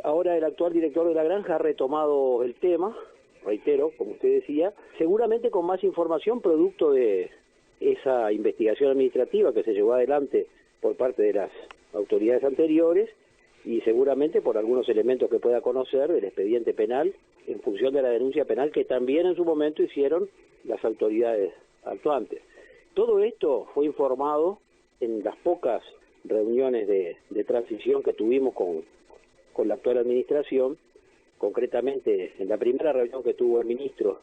Ahora el actual director de la granja ha retomado el tema, reitero, como usted decía, seguramente con más información producto de esa investigación administrativa que se llevó adelante por parte de las autoridades anteriores y seguramente por algunos elementos que pueda conocer del expediente penal en función de la denuncia penal que también en su momento hicieron las autoridades actuantes. Todo esto fue informado en las pocas reuniones de transición que tuvimos con la actual administración, concretamente en la primera reunión que tuvo el ministro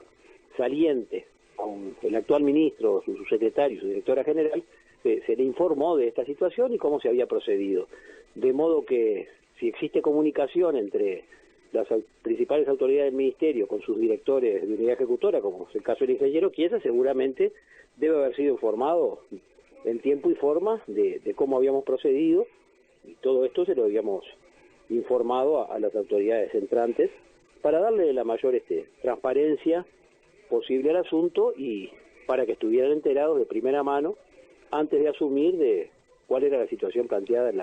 saliente con el actual ministro, su secretario y su directora general, se le informó de esta situación y cómo se había procedido. De modo que si existe comunicación entre las principales autoridades del ministerio con sus directores de unidad ejecutora, como es el caso del ingeniero Chiesa, seguramente debe haber sido informado en tiempo y forma de cómo habíamos procedido, y todo esto se lo habíamos informado a las autoridades entrantes para darle la mayor transparencia posible al asunto y para que estuvieran enterados de primera mano antes de asumir de cuál era la situación planteada en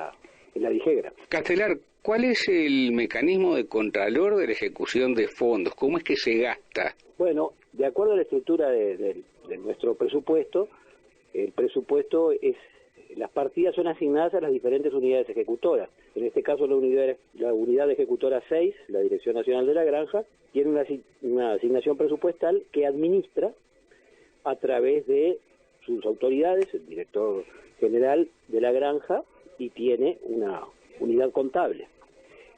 la Dijegra. Castelar, ¿cuál es el mecanismo de contralor de la ejecución de fondos? ¿Cómo es que se gasta? Bueno, de acuerdo a la estructura de nuestro presupuesto, el presupuesto las partidas son asignadas a las diferentes unidades ejecutoras. En este caso la unidad ejecutora 6, la Dirección Nacional de la Granja, tiene una asignación presupuestal que administra a través de sus autoridades, el director general de la granja, y tiene una unidad contable.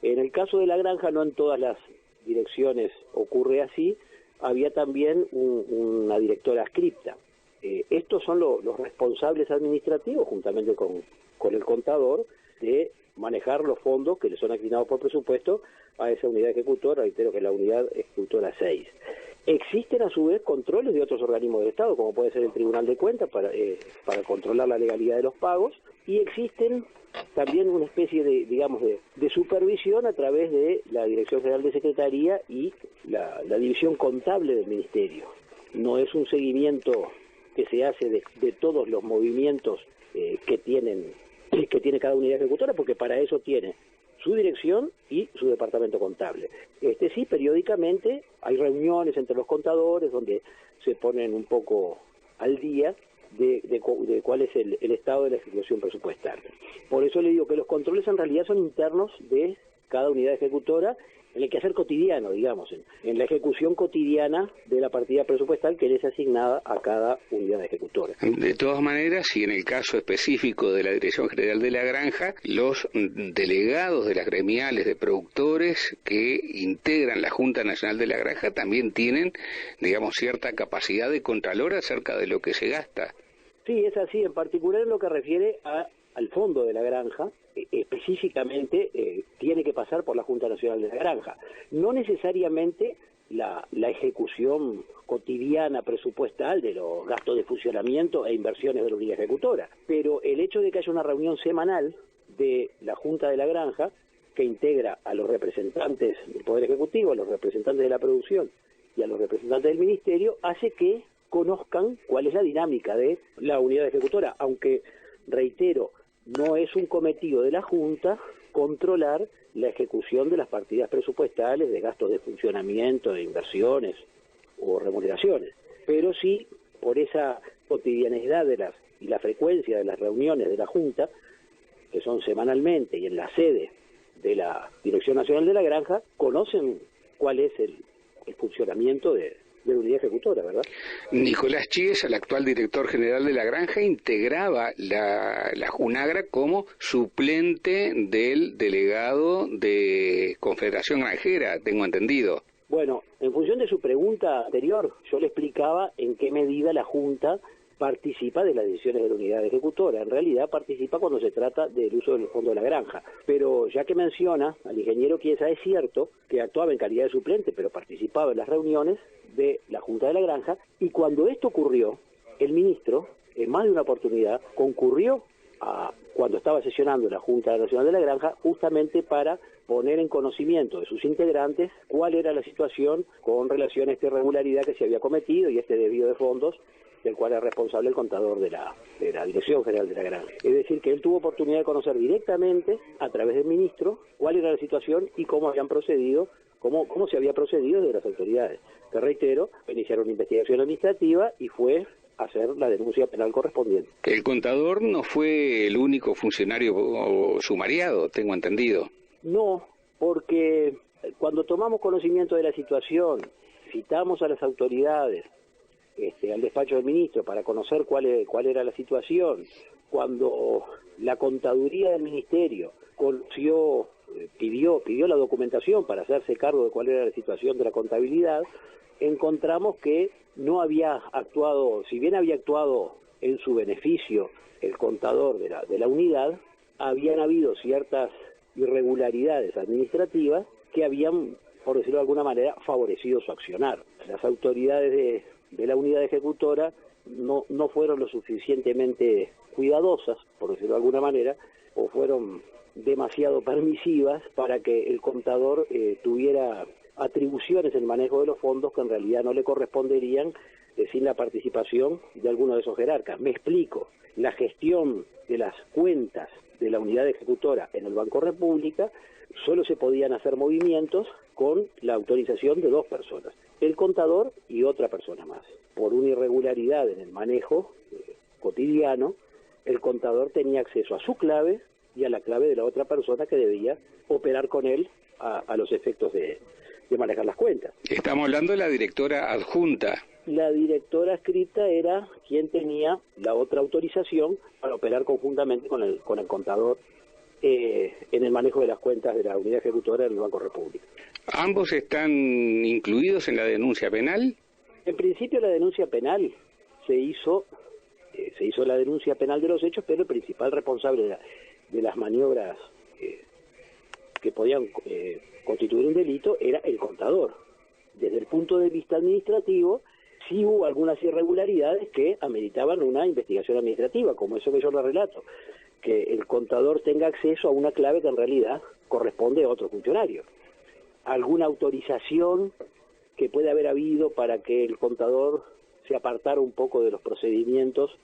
En el caso de la granja, no en todas las direcciones ocurre así, había también una directora adscripta. Estos son los responsables administrativos, juntamente con el contador, de manejar los fondos que le son asignados por presupuesto a esa unidad ejecutora, reitero que es la unidad ejecutora 6. Existen a su vez controles de otros organismos del Estado, como puede ser el Tribunal de Cuentas para controlar la legalidad de los pagos, y existen también una especie de supervisión a través de la Dirección General de Secretaría y la División Contable del Ministerio. No es un seguimiento que se hace de todos los movimientos que tiene cada unidad ejecutora, porque para eso tiene su dirección y su departamento contable. Sí, periódicamente hay reuniones entre los contadores donde se ponen un poco al día de cuál es el estado de la ejecución presupuestal. Por eso le digo que los controles en realidad son internos de cada unidad ejecutora, en el quehacer cotidiano, digamos, en la ejecución cotidiana de la partida presupuestal que les es asignada a cada unidad ejecutora. De todas maneras, y en el caso específico de la Dirección General de la Granja, los delegados de las gremiales de productores que integran la Junta Nacional de la Granja también tienen, digamos, cierta capacidad de contralor acerca de lo que se gasta. Sí, es así, en particular en lo que refiere al fondo de la granja, específicamente tiene que pasar por la Junta Nacional de la Granja. No necesariamente la ejecución cotidiana presupuestal de los gastos de funcionamiento e inversiones de la unidad ejecutora, pero el hecho de que haya una reunión semanal de la Junta de la Granja, que integra a los representantes del Poder Ejecutivo, a los representantes de la producción y a los representantes del Ministerio, hace que conozcan cuál es la dinámica de la unidad ejecutora, aunque, reitero, no es un cometido de la Junta controlar la ejecución de las partidas presupuestales de gastos de funcionamiento, de inversiones o remuneraciones, pero sí por esa cotidianidad y la frecuencia de las reuniones de la Junta, que son semanalmente y en la sede de la Dirección Nacional de la Granja, conocen cuál es el funcionamiento de la unidad ejecutora, ¿verdad? Nicolás Chiesa, el actual director general de la granja, integraba la Junagra como suplente del delegado de Confederación Granjera, tengo entendido. Bueno, en función de su pregunta anterior, yo le explicaba en qué medida la Junta participa de las decisiones de la unidad ejecutora. En realidad participa cuando se trata del uso del fondo de la granja. Pero ya que menciona al ingeniero Chiesa, es cierto que actuaba en calidad de suplente, pero participaba en las reuniones de la Junta de la Granja, y cuando esto ocurrió, el ministro, en más de una oportunidad, concurrió cuando estaba sesionando la Junta Nacional de la Granja, justamente para poner en conocimiento de sus integrantes cuál era la situación con relación a esta irregularidad que se había cometido y este desvío de fondos del cual es responsable el contador de la Dirección General de la Granja. Es decir, que él tuvo oportunidad de conocer directamente, a través del ministro, cuál era la situación y cómo habían procedido, cómo se había procedido desde las autoridades. Te reitero, iniciaron una investigación administrativa y fue hacer la denuncia penal correspondiente. El contador no fue el único funcionario sumariado, tengo entendido. No, porque cuando tomamos conocimiento de la situación, citamos a las autoridades, al despacho del ministro para conocer cuál era la situación, cuando la contaduría del ministerio conoció, pidió la documentación para hacerse cargo de cuál era la situación de la contabilidad, encontramos que no había actuado, si bien había actuado en su beneficio el contador de la unidad, habían habido ciertas irregularidades administrativas que habían, por decirlo de alguna manera, favorecido su accionar. Las autoridades de la unidad ejecutora no fueron lo suficientemente cuidadosas, por decirlo de alguna manera, o fueron demasiado permisivas para que el contador tuviera atribuciones en el manejo de los fondos que en realidad no le corresponderían sin la participación de alguno de esos jerarcas. Me explico, la gestión de las cuentas de la unidad ejecutora en el Banco República solo se podían hacer movimientos con la autorización de dos personas, el contador y otra persona más. Por una irregularidad en el manejo cotidiano, el contador tenía acceso a su clave y a la clave de la otra persona que debía operar con él a los efectos de manejar las cuentas. Estamos hablando de la directora adjunta. La directora adscrita era quien tenía la otra autorización para operar conjuntamente con el contador en el manejo de las cuentas de la unidad ejecutora del Banco República. ¿Ambos están incluidos en la denuncia penal? En principio la denuncia penal se hizo la denuncia penal de los hechos, pero el principal responsable de las maniobras que podían constituir un delito era el contador. Desde el punto de vista administrativo, sí hubo algunas irregularidades que ameritaban una investigación administrativa, como eso que yo le relato, que el contador tenga acceso a una clave que en realidad corresponde a otro funcionario. Alguna autorización que puede haber habido para que el contador se apartara un poco de los procedimientos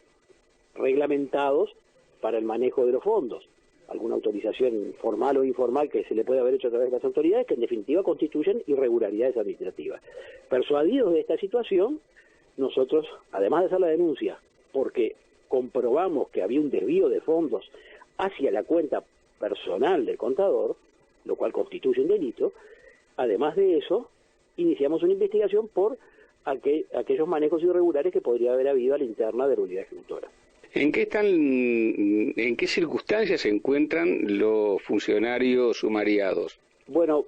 reglamentados para el manejo de los fondos. Alguna autorización formal o informal que se le puede haber hecho a través de las autoridades, que en definitiva constituyen irregularidades administrativas. Persuadidos de esta situación, nosotros, además de hacer la denuncia, porque comprobamos que había un desvío de fondos hacia la cuenta personal del contador, lo cual constituye un delito, además de eso, iniciamos una investigación por aquellos manejos irregulares que podría haber habido a la interna de la unidad ejecutora. ¿En qué circunstancias se encuentran los funcionarios sumariados? Bueno,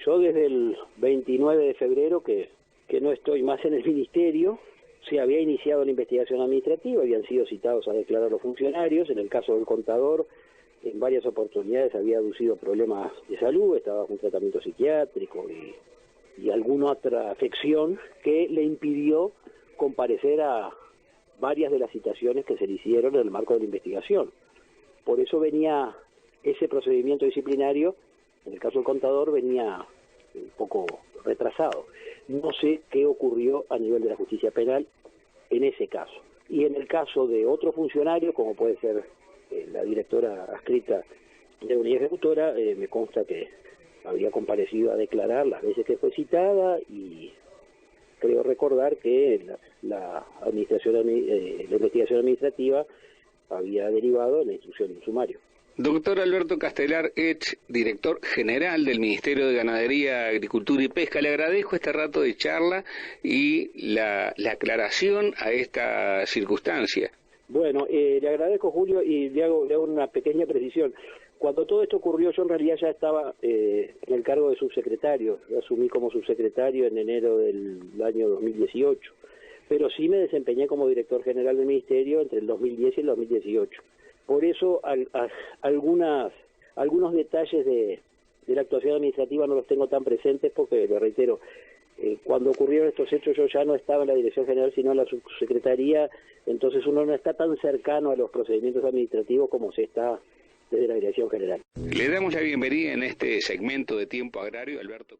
yo desde el 29 de febrero, que no estoy más en el ministerio, se había iniciado la investigación administrativa, habían sido citados a declarar los funcionarios. En el caso del contador, en varias oportunidades había aducido problemas de salud, estaba bajo un tratamiento psiquiátrico y alguna otra afección que le impidió comparecer a varias de las citaciones que se le hicieron en el marco de la investigación. Por eso venía ese procedimiento disciplinario, en el caso del contador, venía un poco retrasado. No sé qué ocurrió a nivel de la justicia penal en ese caso. Y en el caso de otro funcionario, como puede ser la directora adscrita de la unidad ejecutora, me consta que había comparecido a declarar las veces que fue citada y creo recordar que la investigación administrativa había derivado en la instrucción de un sumario. Doctor Alberto Castelar, ex director general del Ministerio de Ganadería, Agricultura y Pesca, le agradezco este rato de charla y la aclaración a esta circunstancia. Bueno, le agradezco, Julio, y le hago una pequeña precisión. Cuando todo esto ocurrió, yo en realidad ya estaba en el cargo de subsecretario. Yo asumí como subsecretario en enero del año 2018, pero sí me desempeñé como director general del Ministerio entre el 2010 y el 2018. Por eso algunos detalles de la actuación administrativa no los tengo tan presentes porque, le reitero, Cuando ocurrieron estos hechos yo ya no estaba en la Dirección General, sino en la Subsecretaría, entonces uno no está tan cercano a los procedimientos administrativos como se está desde la Dirección General. Le damos la bienvenida en este segmento de Tiempo Agrario, Alberto.